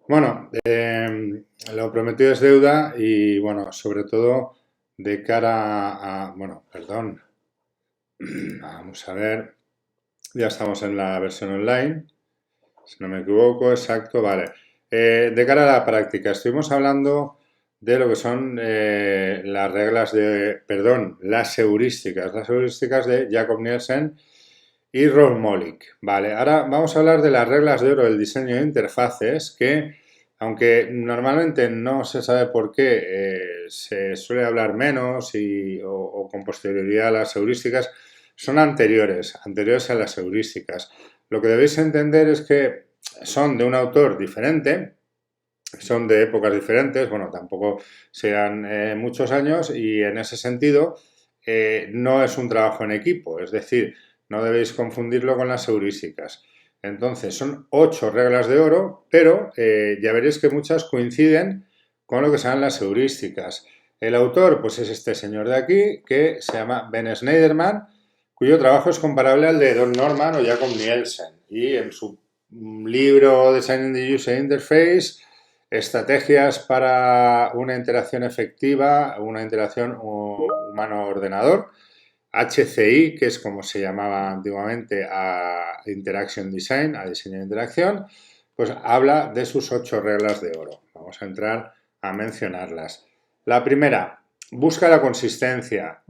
Bueno, lo prometido es deuda y bueno, sobre todo de cara a, bueno, perdón, vamos a ver, ya estamos en la versión online, si no me equivoco, exacto, vale. De cara a la práctica, estuvimos hablando de lo que son las reglas de, perdón, las heurísticas de Jakob Nielsen y Ron Molick. Vale, ahora vamos a hablar de las reglas de oro del diseño de interfaces que, aunque normalmente no se sabe por qué, se suele hablar menos o con posterioridad a las heurísticas, son anteriores a las heurísticas. Lo que debéis entender es que son de un autor diferente, son de épocas diferentes, bueno, tampoco sean muchos años y en ese sentido no es un trabajo en equipo, es decir, no debéis confundirlo con las heurísticas. Entonces, son 8 reglas de oro, pero ya veréis que muchas coinciden con lo que sean las heurísticas. El autor, pues es este señor de aquí, que se llama Ben Shneiderman, cuyo trabajo es comparable al de Don Norman o Jakob Nielsen. Y en su libro Designing the User Interface, estrategias para una interacción efectiva, una interacción humano-ordenador, HCI, que es como se llamaba antiguamente a Interaction Design, a diseño de interacción, pues habla de sus 8 reglas de oro. Vamos a entrar a mencionarlas. La primera, busca la consistencia.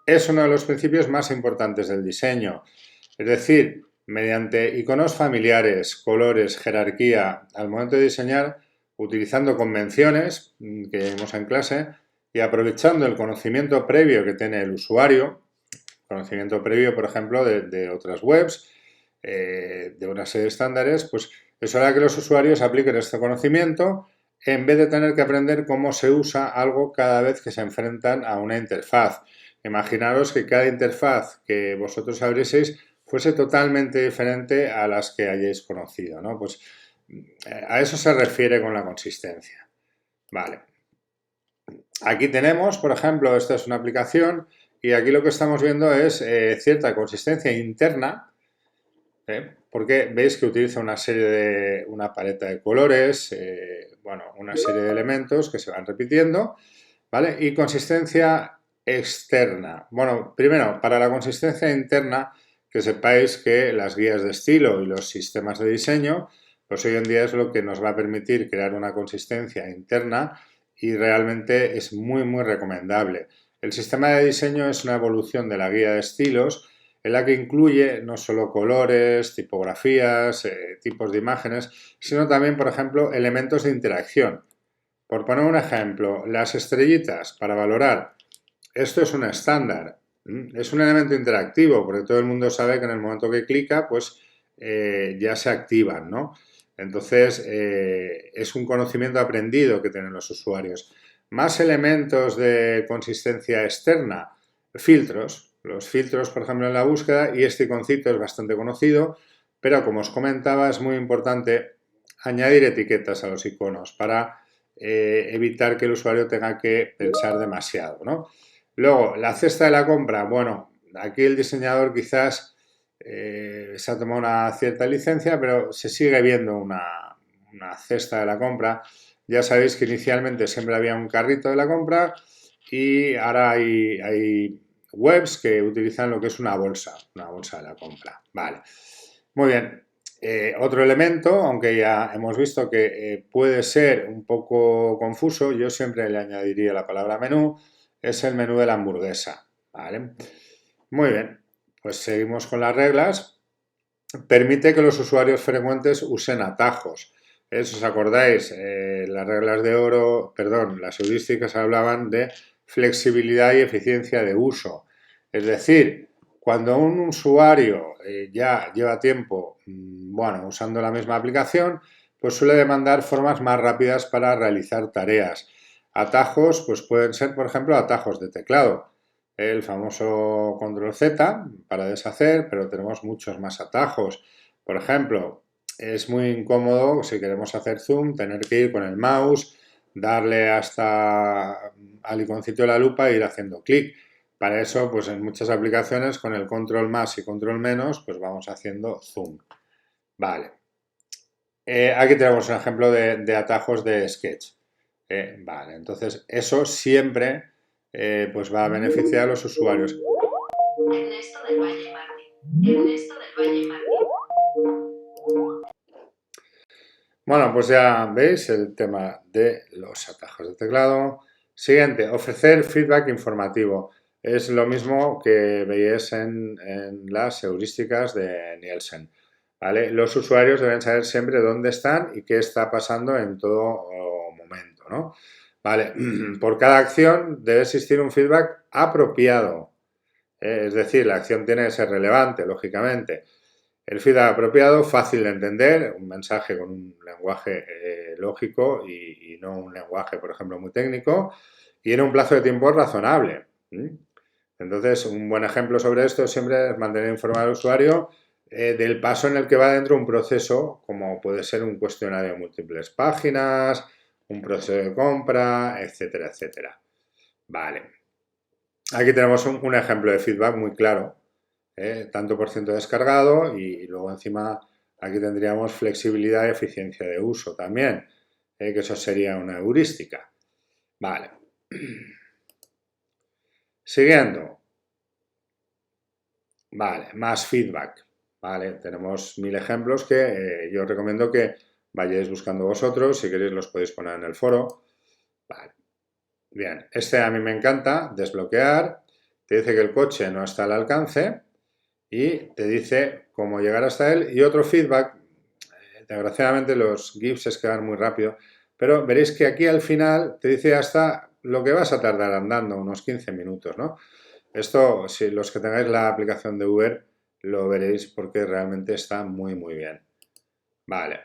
Es uno de los principios más importantes del diseño. Es decir, mediante iconos familiares, colores, jerarquía, al momento de diseñar, utilizando convenciones que vimos en clase y aprovechando el conocimiento previo que tiene el usuario, conocimiento previo, por ejemplo, de otras webs, de una serie de estándares, pues eso hará que los usuarios apliquen este conocimiento en vez de tener que aprender cómo se usa algo cada vez que se enfrentan a una interfaz. Imaginaros que cada interfaz que vosotros abrieseis fuese totalmente diferente a las que hayáis conocido, ¿no? Pues a eso se refiere con la consistencia. Vale. Aquí tenemos, por ejemplo, esta es una aplicación y aquí lo que estamos viendo es cierta consistencia interna, porque veis que utiliza una paleta de colores, bueno, una serie de elementos que se van repitiendo, ¿vale? Y consistencia externa. Bueno, primero, para la consistencia interna, que sepáis que las guías de estilo y los sistemas de diseño, pues hoy en día es lo que nos va a permitir crear una consistencia interna y realmente es muy, muy recomendable. El sistema de diseño es una evolución de la guía de estilos en la que incluye no solo colores, tipografías, tipos de imágenes, sino también, por ejemplo, elementos de interacción. Por poner un ejemplo, las estrellitas para valorar, esto es un estándar, es un elemento interactivo, porque todo el mundo sabe que en el momento que clica, pues ya se activan, ¿no? Entonces, es un conocimiento aprendido que tienen los usuarios. Más elementos de consistencia externa, filtros. Los filtros, por ejemplo, en la búsqueda, y este iconcito es bastante conocido, pero como os comentaba, es muy importante añadir etiquetas a los iconos para evitar que el usuario tenga que pensar demasiado, ¿no? Luego, la cesta de la compra. Bueno, aquí el diseñador quizás se ha tomado una cierta licencia, pero se sigue viendo una cesta de la compra. Ya sabéis que inicialmente siempre había un carrito de la compra y ahora hay webs que utilizan lo que es una bolsa de la compra. Vale. Muy bien. Otro elemento, aunque ya hemos visto que puede ser un poco confuso, yo siempre le añadiría la palabra menú, es el menú de la hamburguesa. ¿Vale? Muy bien, pues seguimos con las reglas. Permite que los usuarios frecuentes usen atajos. Si os acordáis, las reglas de oro, perdón, las heurísticas hablaban de flexibilidad y eficiencia de uso. Es decir, cuando un usuario ya lleva tiempo, bueno, usando la misma aplicación, pues suele demandar formas más rápidas para realizar tareas. Atajos, pues pueden ser, por ejemplo, atajos de teclado. El famoso control Z para deshacer, pero tenemos muchos más atajos. Por ejemplo, es muy incómodo si queremos hacer zoom, tener que ir con el mouse, darle hasta al iconcito de la lupa e ir haciendo clic. Para eso, pues en muchas aplicaciones con el control más y control menos, pues vamos haciendo zoom. Vale. Aquí tenemos un ejemplo de atajos de Sketch. Vale, entonces eso siempre pues va a beneficiar a los usuarios. Ernesto del Valle Martín. Ernesto del Valle Martín. Bueno, pues ya veis el tema de los atajos de teclado. Siguiente, ofrecer feedback informativo. Es lo mismo que veis en las heurísticas de Nielsen. ¿Vale? Los usuarios deben saber siempre dónde están y qué está pasando en todo momento, ¿no? Vale, por cada acción debe existir un feedback apropiado. Es decir, la acción tiene que ser relevante, lógicamente. El feedback apropiado, fácil de entender, un mensaje con un lenguaje lógico y no un lenguaje, por ejemplo, muy técnico, y en un plazo de tiempo razonable. Entonces, un buen ejemplo sobre esto siempre es mantener informado al usuario del paso en el que va dentro un proceso, como puede ser un cuestionario de múltiples páginas, un proceso de compra, etcétera, etcétera. Vale. Aquí tenemos un ejemplo de feedback muy claro. Tanto por ciento descargado y luego encima aquí tendríamos flexibilidad y eficiencia de uso también, que eso sería una heurística. Vale. Siguiendo. Vale, más feedback. Vale, tenemos 1000 ejemplos que yo os recomiendo que vayáis buscando vosotros. Si queréis los podéis poner en el foro. Vale. Bien, este a mí me encanta, desbloquear. Te dice que el coche no está al alcance y te dice cómo llegar hasta él. Y otro feedback, desgraciadamente los GIFs se quedan muy rápido, pero veréis que aquí al final te dice hasta lo que vas a tardar andando, unos 15 minutos, ¿no? Esto, si los que tengáis la aplicación de Uber, lo veréis porque realmente está muy, muy bien. Vale.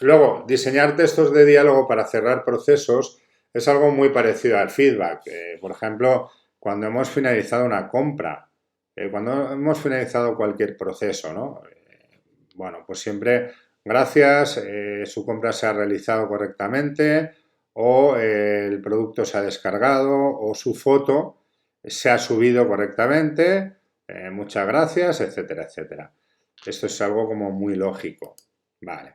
Luego, diseñar textos de diálogo para cerrar procesos es algo muy parecido al feedback. Por ejemplo, cuando hemos finalizado una compra, cuando hemos finalizado cualquier proceso, ¿no? Bueno, pues siempre gracias, su compra se ha realizado correctamente o el producto se ha descargado o su foto se ha subido correctamente, muchas gracias, etcétera, etcétera. Esto es algo como muy lógico. Vale.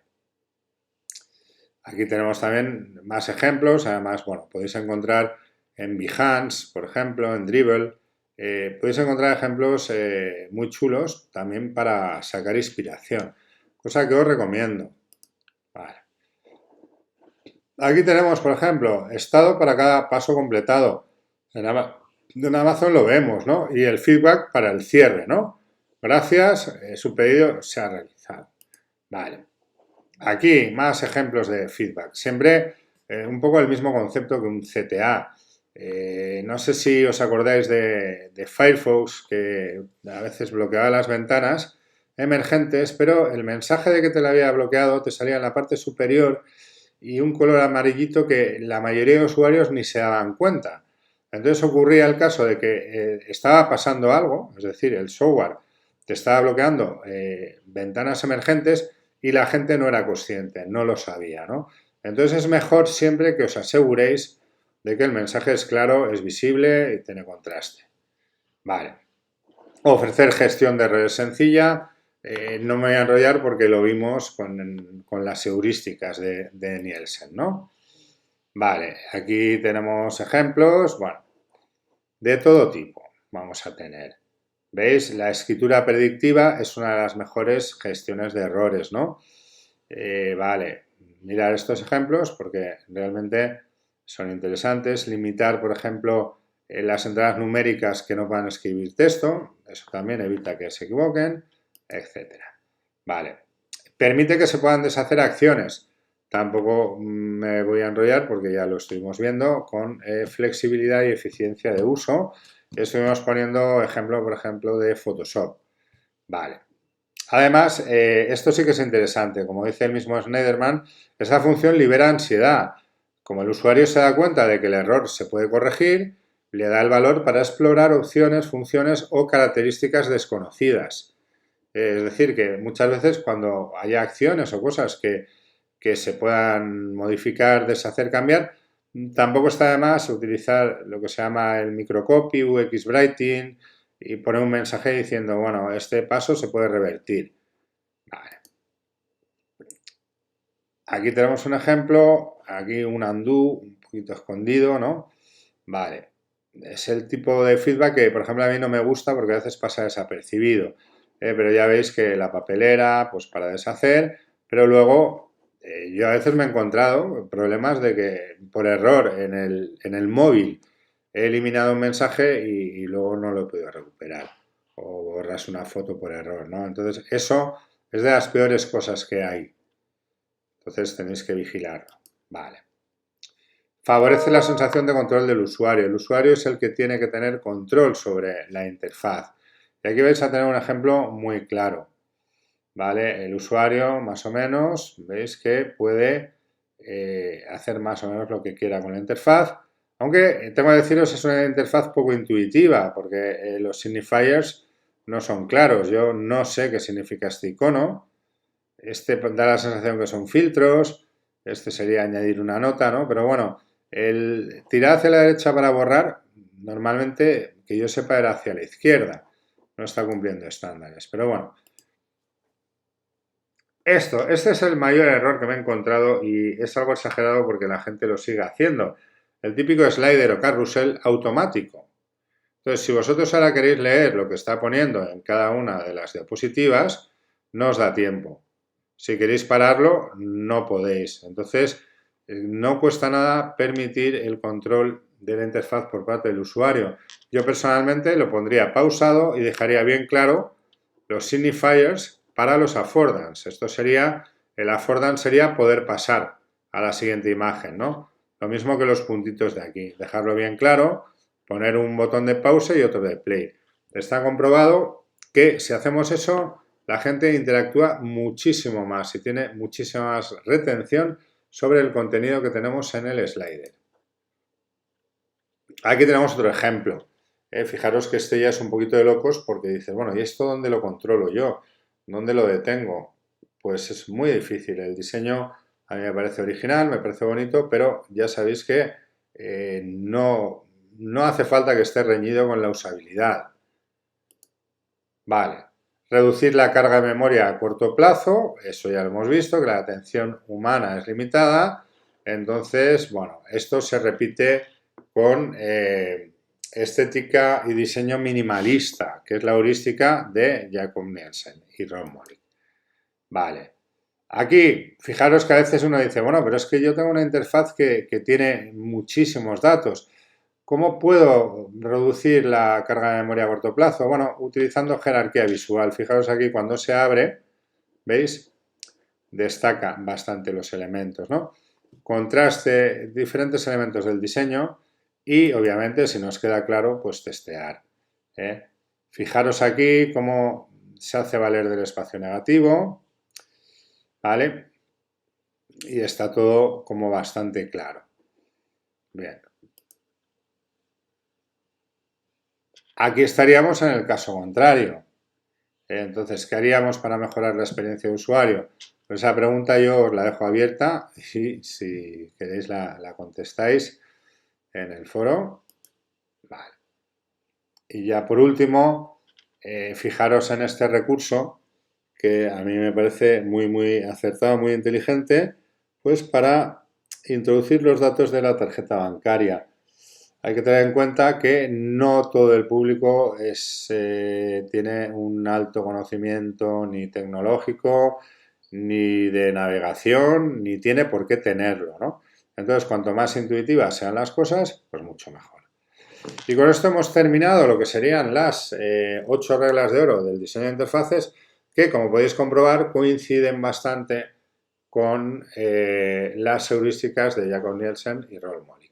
Aquí tenemos también más ejemplos, además, bueno, podéis encontrar en Behance, por ejemplo, en Dribbble, podéis encontrar ejemplos muy chulos también para sacar inspiración, cosa que os recomiendo. Vale. Aquí tenemos, por ejemplo, estado para cada paso completado. En Amazon lo vemos, ¿no? Y el feedback para el cierre, ¿no? Gracias, su pedido se ha realizado. Vale. Aquí más ejemplos de feedback. Siempre un poco el mismo concepto que un CTA. No sé si os acordáis de Firefox, que a veces bloqueaba las ventanas emergentes, pero el mensaje de que te la había bloqueado te salía en la parte superior y un color amarillito que la mayoría de usuarios ni se daban cuenta. Entonces ocurría el caso de que estaba pasando algo, es decir, el software te estaba bloqueando ventanas emergentes y la gente no era consciente, no lo sabía, ¿no? Entonces es mejor siempre que os aseguréis de que el mensaje es claro, es visible y tiene contraste. Vale. Ofrecer gestión de redes sencilla. No me voy a enrollar porque lo vimos con las heurísticas de Nielsen, ¿no? Vale, aquí tenemos ejemplos, bueno, de todo tipo vamos a tener. ¿Veis? La escritura predictiva es una de las mejores gestiones de errores, ¿no? Vale, mirar estos ejemplos porque realmente son interesantes. Limitar, por ejemplo, las entradas numéricas que no van a escribir texto, eso también evita que se equivoquen, etcétera. Vale, permite que se puedan deshacer acciones. Tampoco me voy a enrollar porque ya lo estuvimos viendo con flexibilidad y eficiencia de uso. Estuvimos poniendo ejemplo, por ejemplo, de Photoshop. Vale. Además, esto sí que es interesante. Como dice el mismo Schneiderman, esta función libera ansiedad. Como el usuario se da cuenta de que el error se puede corregir, le da el valor para explorar opciones, funciones o características desconocidas. Es decir, que muchas veces cuando haya acciones o cosas que se puedan modificar, deshacer, cambiar, tampoco está de más utilizar lo que se llama el microcopy, UX Writing y poner un mensaje diciendo, bueno, este paso se puede revertir. Vale. Aquí tenemos un ejemplo, aquí un undo, un poquito escondido, ¿no? Vale, es el tipo de feedback que, por ejemplo, a mí no me gusta porque a veces pasa desapercibido. Pero ya veis que la papelera, pues para deshacer, pero luego yo a veces me he encontrado problemas de que por error en el móvil he eliminado un mensaje y luego no lo he podido recuperar. O borras una foto por error, ¿no? Entonces, eso es de las peores cosas que hay. Entonces tenéis que vigilarlo. Vale. Favorece la sensación de control del usuario. El usuario es el que tiene que tener control sobre la interfaz. Y aquí vais a tener un ejemplo muy claro. ¿Vale? El usuario, más o menos, veis que puede hacer más o menos lo que quiera con la interfaz. Aunque tengo que deciros, es una interfaz poco intuitiva, porque los signifiers no son claros. Yo no sé qué significa este icono. Este da la sensación que son filtros. Este sería añadir una nota, ¿no? Pero bueno, el tirar hacia la derecha para borrar, normalmente, que yo sepa, era hacia la izquierda. No está cumpliendo estándares. Pero bueno. Este es el mayor error que me he encontrado y es algo exagerado porque la gente lo sigue haciendo. El típico slider o carrusel automático. Entonces, si vosotros ahora queréis leer lo que está poniendo en cada una de las diapositivas, no os da tiempo. Si queréis pararlo, no podéis. Entonces, no cuesta nada permitir el control de la interfaz por parte del usuario. Yo personalmente lo pondría pausado y dejaría bien claro los signifiers para los affordance. Esto sería, el affordance sería poder pasar a la siguiente imagen, ¿no? Lo mismo que los puntitos de aquí. Dejarlo bien claro, poner un botón de pausa y otro de play. Está comprobado que si hacemos eso, la gente interactúa muchísimo más y tiene muchísima más retención sobre el contenido que tenemos en el slider. Aquí tenemos otro ejemplo. Fijaros que este ya es un poquito de locos porque dices, bueno, ¿y esto dónde lo controlo yo? ¿Dónde lo detengo? Pues es muy difícil. El diseño a mí me parece original, me parece bonito, pero ya sabéis que no hace falta que esté reñido con la usabilidad. Vale. Reducir la carga de memoria a corto plazo, eso ya lo hemos visto, que la atención humana es limitada. Entonces, bueno, esto se repite con estética y diseño minimalista, que es la heurística de Jakob Nielsen y Ron Mollick. Vale. Aquí, fijaros que a veces uno dice, bueno, pero es que yo tengo una interfaz que tiene muchísimos datos. ¿Cómo puedo reducir la carga de memoria a corto plazo? Bueno, utilizando jerarquía visual. Fijaros aquí cuando se abre, ¿veis? Destaca bastante los elementos, ¿no? Contraste diferentes elementos del diseño y, obviamente, si nos queda claro, pues testear. Fijaros aquí cómo se hace valer del espacio negativo, ¿vale? Y está todo como bastante claro. Bien. Aquí estaríamos en el caso contrario. Entonces, ¿qué haríamos para mejorar la experiencia de usuario? Pues esa pregunta yo os la dejo abierta y si queréis la contestáis en el foro. Vale. Y ya por último, fijaros en este recurso que a mí me parece muy acertado, muy inteligente, pues para introducir los datos de la tarjeta bancaria. Hay que tener en cuenta que no todo el público tiene un alto conocimiento ni tecnológico, ni de navegación, ni tiene por qué tenerlo, ¿no? Entonces, cuanto más intuitivas sean las cosas, pues mucho mejor. Y con esto hemos terminado lo que serían las 8 reglas de oro del diseño de interfaces, que, como podéis comprobar, coinciden bastante con las heurísticas de Jakob Nielsen y Ron Mollick.